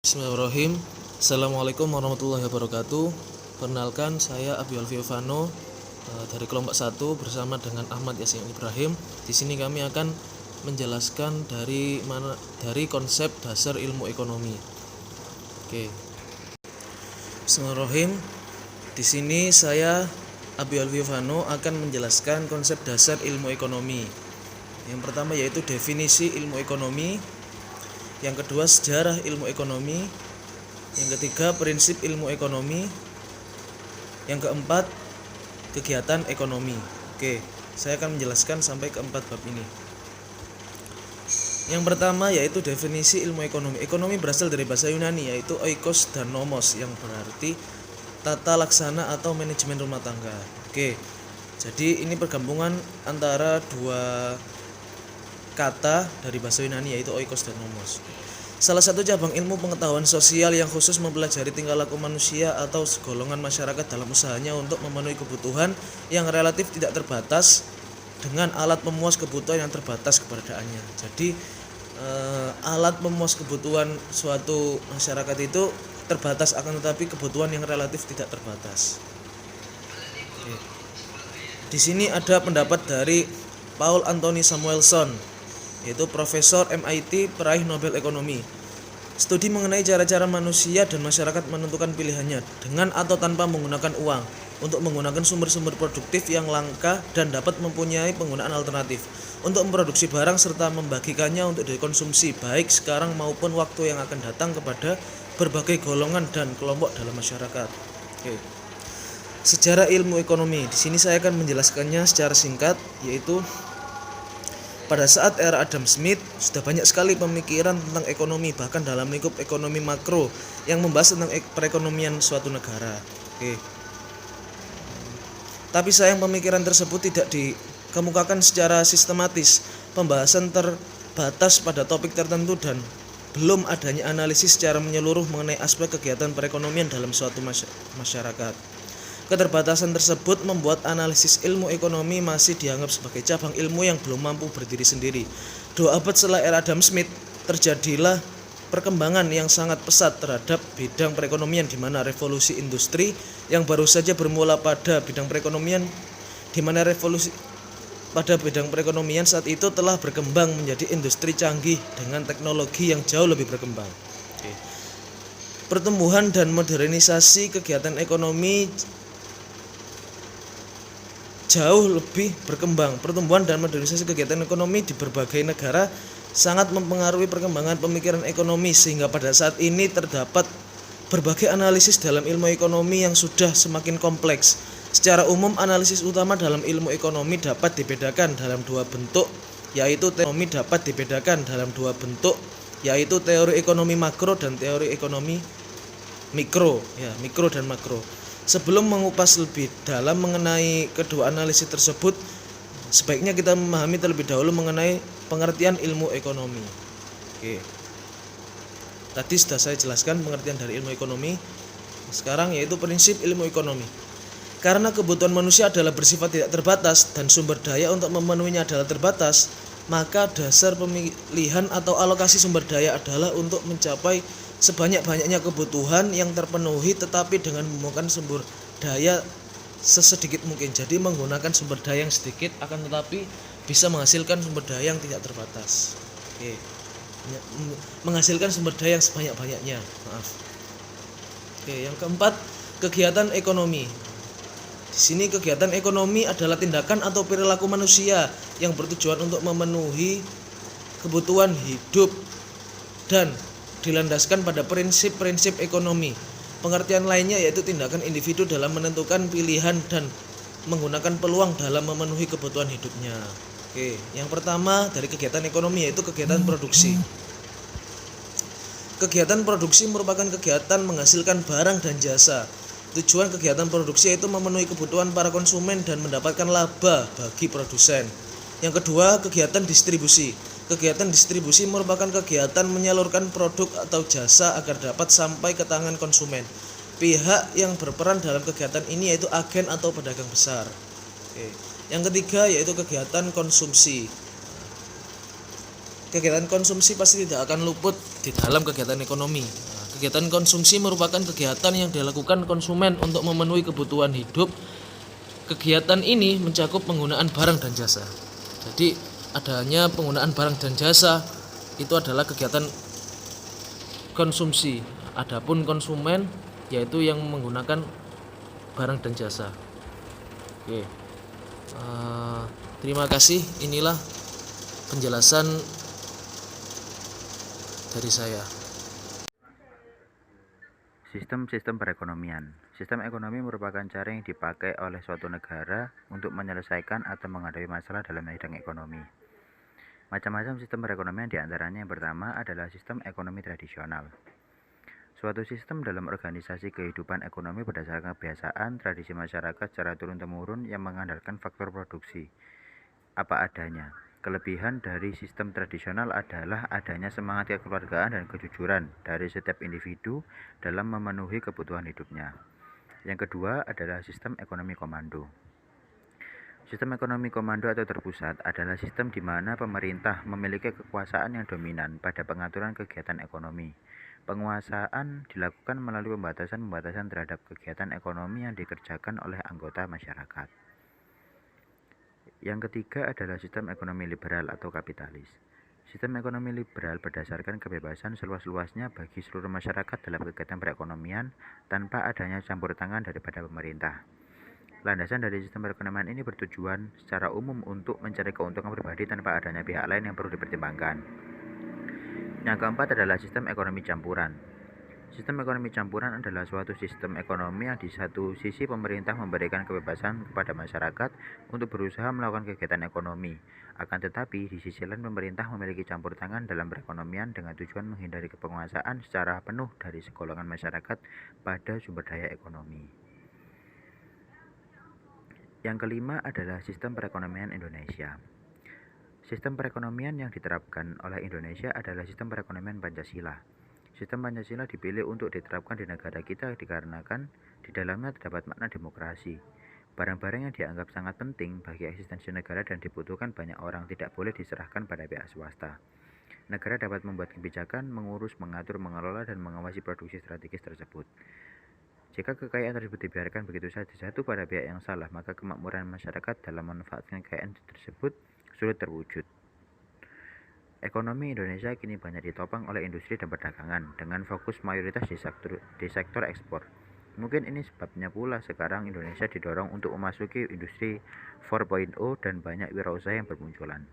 Bismillahirrahmanirrahim. Assalamualaikum warahmatullahi wabarakatuh. Perkenalkan, saya Abi Alfiovano dari kelompok 1 bersama dengan Ahmad Yasin Ibrahim. Di sini kami akan menjelaskan dari konsep dasar ilmu ekonomi. Oke. Bismillahirrahmanirrahim. Di sini saya Abi Alfiovano akan menjelaskan konsep dasar ilmu ekonomi. Yang pertama yaitu definisi ilmu ekonomi. Yang kedua, sejarah ilmu ekonomi. Yang ketiga, prinsip ilmu ekonomi. Yang keempat, kegiatan ekonomi. Oke, saya akan menjelaskan sampai keempat bab ini. Yang pertama yaitu definisi ilmu ekonomi. Ekonomi berasal dari bahasa Yunani yaitu oikos dan nomos, yang berarti tata laksana atau manajemen rumah tangga. Oke, jadi ini pergabungan antara dua kata dari bahasa Yunani yaitu oikos dan nomos. Salah satu cabang ilmu pengetahuan sosial yang khusus mempelajari tingkah laku manusia atau segolongan masyarakat dalam usahanya untuk memenuhi kebutuhan yang relatif tidak terbatas dengan alat memuas kebutuhan yang terbatas keberadaannya. Jadi alat memuas kebutuhan suatu masyarakat itu terbatas, akan tetapi kebutuhan yang relatif tidak terbatas. Oke. Di sini ada pendapat dari Paul Anthony Samuelson, yaitu Profesor MIT, peraih Nobel Ekonomi. Studi mengenai cara-cara manusia dan masyarakat menentukan pilihannya dengan atau tanpa menggunakan uang untuk menggunakan sumber-sumber produktif yang langka dan dapat mempunyai penggunaan alternatif untuk memproduksi barang serta membagikannya untuk dikonsumsi baik sekarang maupun waktu yang akan datang kepada berbagai golongan dan kelompok dalam masyarakat. Oke. Sejarah ilmu ekonomi. Di sini saya akan menjelaskannya secara singkat, yaitu pada saat era Adam Smith sudah banyak sekali pemikiran tentang ekonomi, bahkan dalam lingkup ekonomi makro yang membahas tentang perekonomian suatu negara. Oke. Tapi sayang pemikiran tersebut tidak dikemukakan secara sistematis. Pembahasan terbatas pada topik tertentu dan belum adanya analisis secara menyeluruh mengenai aspek kegiatan perekonomian dalam suatu masyarakat. Keterbatasan tersebut membuat analisis ilmu ekonomi masih dianggap sebagai cabang ilmu yang belum mampu berdiri sendiri. 2 abad setelah era Adam Smith, terjadilah perkembangan yang sangat pesat terhadap bidang perekonomian, di mana revolusi industri yang baru saja bermula pada bidang perekonomian, saat itu telah berkembang menjadi industri canggih dengan teknologi yang jauh lebih berkembang. Pertumbuhan dan modernisasi kegiatan ekonomi jauh lebih berkembang. Pertumbuhan dan modernisasi kegiatan ekonomi di berbagai negara sangat mempengaruhi perkembangan pemikiran ekonomi, sehingga pada saat ini terdapat berbagai analisis dalam ilmu ekonomi yang sudah semakin kompleks. Secara umum, analisis utama dalam ilmu ekonomi dapat dibedakan dalam dua bentuk, yaitu teori ekonomi makro dan teori ekonomi mikro, mikro dan makro. Sebelum mengupas lebih dalam mengenai kedua analisis tersebut, sebaiknya kita memahami terlebih dahulu mengenai pengertian ilmu ekonomi. Oke. Tadi sudah saya jelaskan pengertian dari ilmu ekonomi. Sekarang yaitu prinsip ilmu ekonomi. Karena kebutuhan manusia adalah bersifat tidak terbatas dan sumber daya untuk memenuhinya adalah terbatas, maka dasar pemilihan atau alokasi sumber daya adalah untuk mencapai sebanyak-banyaknya kebutuhan yang terpenuhi, tetapi dengan menggunakan sumber daya sesedikit mungkin. Jadi menggunakan sumber daya yang sedikit akan tetapi bisa menghasilkan sumber daya yang tidak terbatas. Oke. Menghasilkan sumber daya yang sebanyak-banyaknya. Oke, yang keempat, kegiatan ekonomi. Di sini kegiatan ekonomi adalah tindakan atau perilaku manusia yang bertujuan untuk memenuhi kebutuhan hidup dan dilandaskan pada prinsip-prinsip ekonomi. Pengertian lainnya yaitu tindakan individu dalam menentukan pilihan dan menggunakan peluang dalam memenuhi kebutuhan hidupnya. Oke, yang pertama dari kegiatan ekonomi yaitu kegiatan produksi. Kegiatan produksi merupakan kegiatan menghasilkan barang dan jasa. Tujuan kegiatan produksi yaitu memenuhi kebutuhan para konsumen dan mendapatkan laba bagi produsen. Yang kedua, kegiatan distribusi. Kegiatan distribusi merupakan kegiatan menyalurkan produk atau jasa agar dapat sampai ke tangan konsumen. Pihak yang berperan dalam kegiatan ini yaitu agen atau pedagang besar. Oke. Yang ketiga yaitu kegiatan konsumsi. Kegiatan konsumsi pasti tidak akan luput di dalam kegiatan ekonomi. Kegiatan konsumsi merupakan kegiatan yang dilakukan konsumen untuk memenuhi kebutuhan hidup. Kegiatan ini mencakup penggunaan barang dan jasa. Jadi adanya penggunaan barang dan jasa itu adalah kegiatan konsumsi. Adapun konsumen yaitu yang menggunakan barang dan jasa. Oke. Terima kasih. Inilah penjelasan dari saya. Sistem perekonomian. Sistem ekonomi merupakan cara yang dipakai oleh suatu negara untuk menyelesaikan atau menghadapi masalah dalam bidang ekonomi. Macam-macam sistem perekonomian diantaranya yang pertama adalah sistem ekonomi tradisional. Suatu sistem dalam organisasi kehidupan ekonomi berdasarkan kebiasaan, tradisi masyarakat secara turun-temurun yang mengandalkan faktor produksi apa adanya. Kelebihan dari sistem tradisional adalah adanya semangat kekeluargaan dan kejujuran dari setiap individu dalam memenuhi kebutuhan hidupnya. Yang kedua adalah sistem ekonomi komando. Sistem ekonomi komando atau terpusat adalah sistem di mana pemerintah memiliki kekuasaan yang dominan pada pengaturan kegiatan ekonomi. Penguasaan dilakukan melalui pembatasan-pembatasan terhadap kegiatan ekonomi yang dikerjakan oleh anggota masyarakat. Yang ketiga adalah sistem ekonomi liberal atau kapitalis. Sistem ekonomi liberal berdasarkan kebebasan seluas-luasnya bagi seluruh masyarakat dalam kegiatan perekonomian tanpa adanya campur tangan daripada pemerintah. Landasan dari sistem perekonomian ini bertujuan secara umum untuk mencari keuntungan pribadi tanpa adanya pihak lain yang perlu dipertimbangkan. Yang keempat adalah sistem ekonomi campuran. Sistem ekonomi campuran adalah suatu sistem ekonomi yang di satu sisi pemerintah memberikan kebebasan kepada masyarakat untuk berusaha melakukan kegiatan ekonomi. Akan tetapi, di sisi lain pemerintah memiliki campur tangan dalam perekonomian dengan tujuan menghindari penguasaan secara penuh dari segolongan masyarakat pada sumber daya ekonomi. Yang kelima adalah sistem perekonomian Indonesia. Sistem perekonomian yang diterapkan oleh Indonesia adalah sistem perekonomian Pancasila. Sistem Pancasila dipilih untuk diterapkan di negara kita dikarenakan di dalamnya terdapat makna demokrasi. Barang-barang yang dianggap sangat penting bagi eksistensi negara dan dibutuhkan banyak orang tidak boleh diserahkan pada pihak swasta. Negara dapat membuat kebijakan, mengurus, mengatur, mengelola, dan mengawasi produksi strategis tersebut. Jika kekayaan tersebut dibiarkan begitu saja jatuh pada pihak yang salah, maka kemakmuran masyarakat dalam memanfaatkan kekayaan tersebut sulit terwujud. Ekonomi Indonesia kini banyak ditopang oleh industri dan perdagangan dengan fokus mayoritas di sektor ekspor. Mungkin ini sebabnya pula sekarang Indonesia didorong untuk memasuki industri 4.0 dan banyak wirausaha yang bermunculan.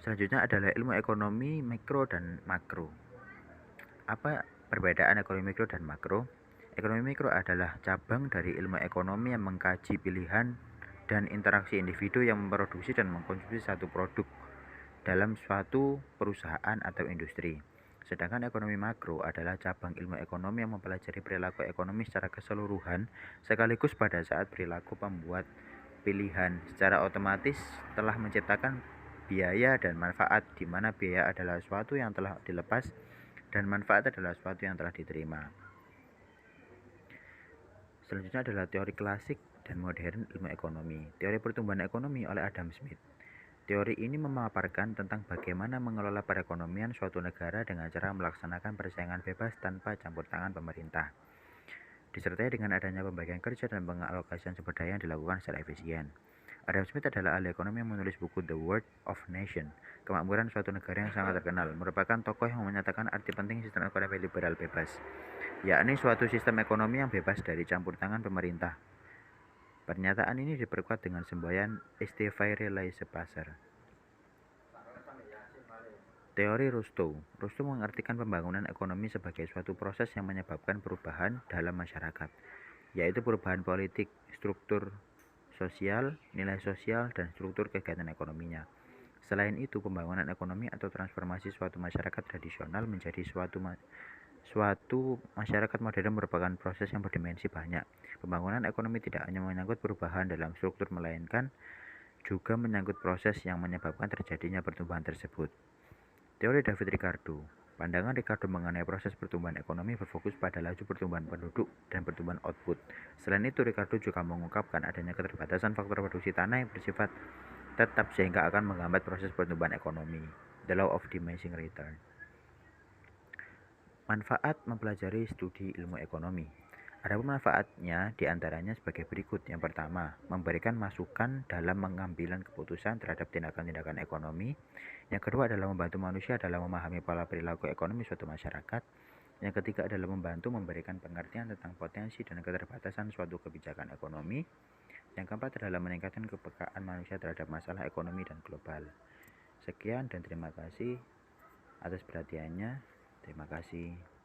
Selanjutnya adalah ilmu ekonomi mikro dan makro. Apa perbedaan ekonomi mikro dan makro? Ekonomi mikro adalah cabang dari ilmu ekonomi yang mengkaji pilihan dan interaksi individu yang memproduksi dan mengkonsumsi satu produk dalam suatu perusahaan atau industri. Sedangkan ekonomi makro adalah cabang ilmu ekonomi yang mempelajari perilaku ekonomi secara keseluruhan sekaligus pada saat perilaku pembuat pilihan secara otomatis telah menciptakan biaya dan manfaat, di mana biaya adalah suatu yang telah dilepas dan manfaat adalah suatu yang telah diterima. Selanjutnya adalah teori klasik dan modern ilmu ekonomi. Teori pertumbuhan ekonomi oleh Adam Smith. Teori ini memaparkan tentang bagaimana mengelola perekonomian suatu negara dengan cara melaksanakan persaingan bebas tanpa campur tangan pemerintah, disertai dengan adanya pembagian kerja dan pengalokasian sumber daya yang dilakukan secara efisien. Adam Smith adalah ahli ekonomi yang menulis buku The World of Nation, Kemakmuran Suatu Negara yang sangat terkenal, merupakan tokoh yang menyatakan arti penting sistem ekonomi liberal bebas, yakni suatu sistem ekonomi yang bebas dari campur tangan pemerintah. Pernyataan ini diperkuat dengan semboyan Istifai Laissez Passer. Teori Rostow. Rostow mengartikan pembangunan ekonomi sebagai suatu proses yang menyebabkan perubahan dalam masyarakat, yaitu perubahan politik, struktur sosial, nilai sosial, dan struktur kegiatan ekonominya. Selain itu, pembangunan ekonomi atau transformasi suatu masyarakat tradisional menjadi suatu masyarakat modern merupakan proses yang berdimensi banyak. Pembangunan ekonomi tidak hanya menyangkut perubahan dalam struktur, melainkan juga menyangkut proses yang menyebabkan terjadinya pertumbuhan tersebut. Teori David Ricardo. Pandangan Ricardo mengenai proses pertumbuhan ekonomi berfokus pada laju pertumbuhan penduduk dan pertumbuhan output. Selain itu, Ricardo juga mengungkapkan adanya keterbatasan faktor produksi tanah yang bersifat tetap sehingga akan menghambat proses pertumbuhan ekonomi. The Law of Diminishing Return. Manfaat mempelajari studi ilmu ekonomi. Adapun manfaatnya diantaranya sebagai berikut. Yang pertama, memberikan masukan dalam pengambilan keputusan terhadap tindakan-tindakan ekonomi. Yang kedua adalah membantu manusia dalam memahami pola perilaku ekonomi suatu masyarakat. Yang ketiga adalah membantu memberikan pengertian tentang potensi dan keterbatasan suatu kebijakan ekonomi. Yang keempat adalah meningkatkan kepekaan manusia terhadap masalah ekonomi dan global. Sekian dan terima kasih atas perhatiannya. Terima kasih.